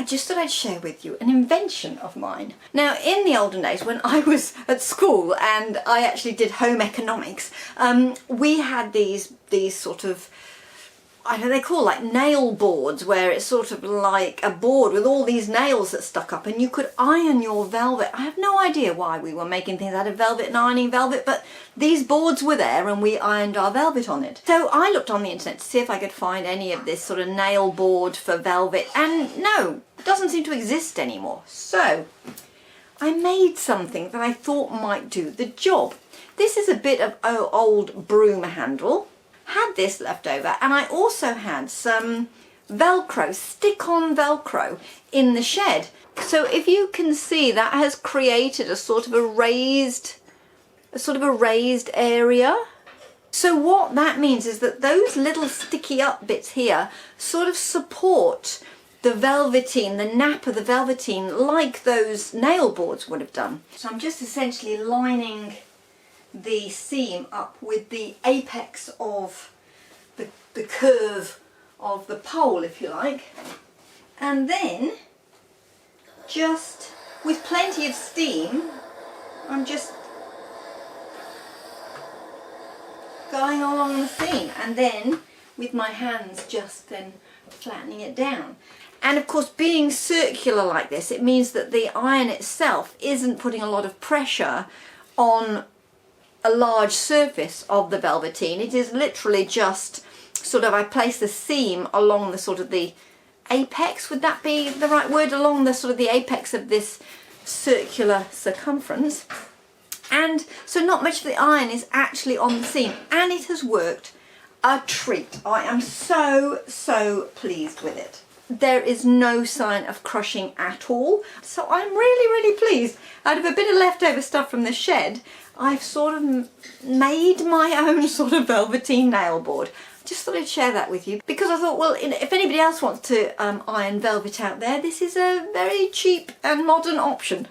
just thought I'd share with you an invention of mine. Now, in the olden days when I was at school and I actually did home economics, we had these sort of, I don't know, they call like nail boards, where it's sort of like a board with all these nails that stuck up and you could iron your velvet. I have no idea why we were making things out of velvet and ironing velvet, but these boards were there and we ironed our velvet on it. So I looked on the internet to see if I could find any of this sort of nail board for velvet, and no, it doesn't seem to exist anymore. So I made something that I thought might do the job. This is a bit of old broom handle. Had this left over, and I also had some Velcro, stick-on Velcro in the shed. So if you can see, that has created a sort of a raised area. So what that means is that those little sticky up bits here sort of support the velveteen, the nap of the velveteen, like those nail boards would have done. So I'm just essentially lining the seam up with the apex of the curve of the pole, if you like, and then just with plenty of steam I'm just going along the seam, and then with my hands just then flattening it down. And of course, being circular like this, it means that the iron itself isn't putting a lot of pressure on a large surface of the velveteen. It is literally just sort of, I place the seam along the sort of the apex, would that be the right word, along the sort of the apex of this circular circumference, and so not much of the iron is actually on the seam, and it has worked a treat. I am so pleased with it. There is no sign of crushing at all, so I'm really pleased. Out of a bit of leftover stuff from the shed, I've sort of made my own sort of velveteen nail board. Just thought I'd share that with you, because I thought, well, if anybody else wants to iron velvet out there, this is a very cheap and modern option.